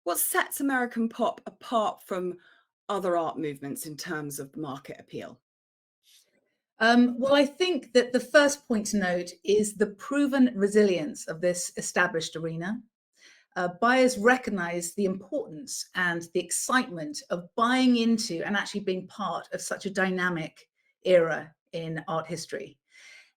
What sets American pop apart from other art movements in terms of market appeal? Well, I think that the first point to note is the proven resilience of this established arena. Buyers recognize the importance and the excitement of buying into and actually being part of such a dynamic era in art history.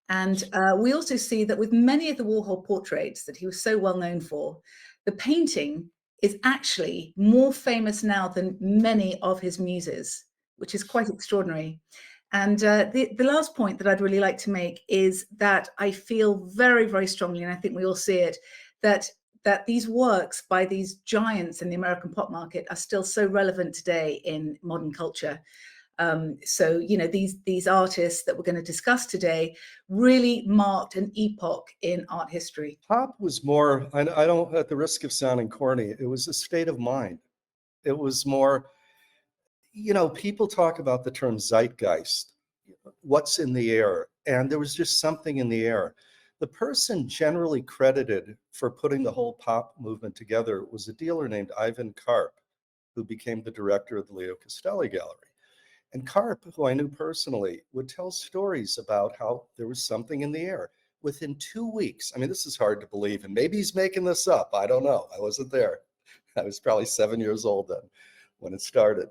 And we also see that with many of the Warhol portraits that he was so well known for, the painting is actually more famous now than many of his muses, which is quite extraordinary. And the last point that I'd really like to make is that I feel very, very strongly, and I think we all see it, that these works by these giants in the American pop market are still so relevant today in modern culture. So, these artists that we're going to discuss today really marked an epoch in art history. Pop was more, I don't, at the risk of sounding corny, it was a state of mind. It was more, people talk about the term zeitgeist, what's in the air, and there was just something in the air. The person generally credited for putting the whole pop movement together was a dealer named Ivan Karp, who became the director of the Leo Castelli Gallery. And Karp, who I knew personally, would tell stories about how there was something in the air. Within 2 weeks, I mean, this is hard to believe, and maybe he's making this up. I don't know. I wasn't there. I was probably 7 years old then when it started.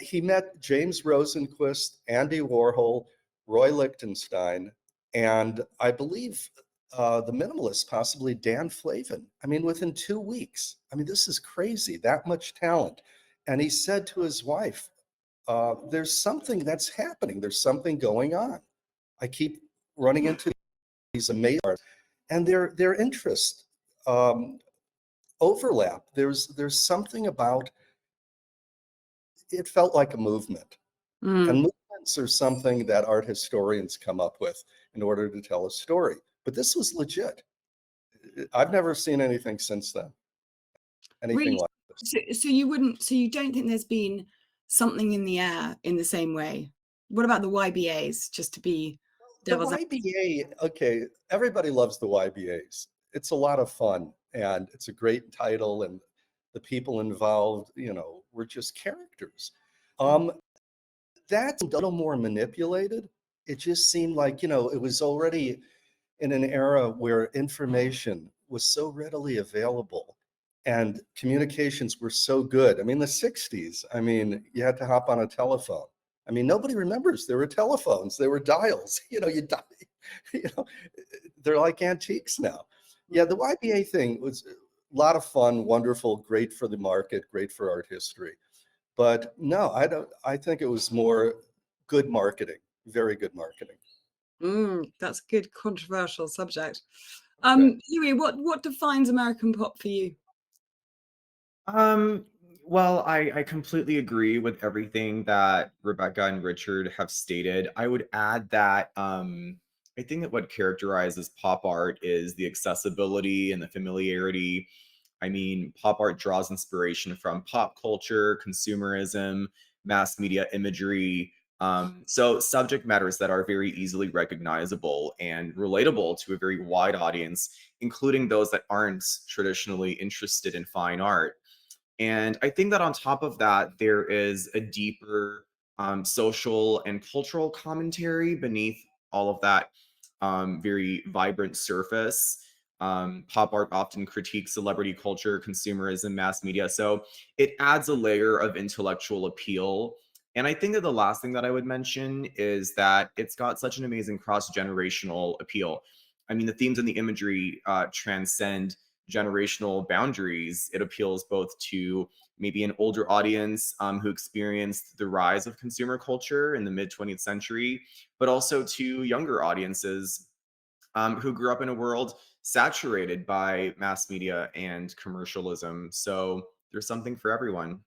He met James Rosenquist, Andy Warhol, Roy Lichtenstein, and I believe the minimalist, possibly Dan Flavin. I mean, within 2 weeks. I mean, this is crazy, that much talent. And he said to his wife, there's something that's happening. There's something going on. I keep running into these amazing artists, and their interest overlap. There's something about it. Felt like a movement, and Mm. movements are something that art historians come up with in order to tell a story. But this was legit. I've never seen anything since then, anything Really? like this. So you don't think there's been something in the air in the same way? What about the YBAs, just to be The devil's YBA, okay, everybody loves the YBAs. It's a lot of fun and it's a great title, and the people involved, were just characters. Um, that's a little more manipulated. It just seemed like, it was already in an era where information was so readily available and communications were so good. I mean, the 60s, I mean, you had to hop on a telephone. I mean, nobody remembers there were telephones, there were dials, you die, you know, they're like antiques now. Yeah, the YBA thing was a lot of fun, wonderful, great for the market, great for art history. But no, I think it was more good marketing, very good marketing. That's a good controversial subject. Okay. Huey, what defines American pop for you? Um, well, I completely agree with everything that Rebecca and Richard have stated. I would add that I think that what characterizes pop art is the accessibility and the familiarity. I mean, pop art draws inspiration from pop culture, consumerism, mass media imagery. So subject matters that are very easily recognizable and relatable to a very wide audience, including those that aren't traditionally interested in fine art. And I think that on top of that, there is a deeper social and cultural commentary beneath all of that very vibrant surface. Pop art often critiques celebrity culture, consumerism, mass media. So it adds a layer of intellectual appeal. And I think that the last thing that I would mention is that it's got such an amazing cross generational appeal. I mean, the themes and the imagery transcend generational boundaries. It appeals both to maybe an older audience who experienced the rise of consumer culture in the mid 20th century, but also to younger audiences who grew up in a world saturated by mass media and commercialism. So there's something for everyone.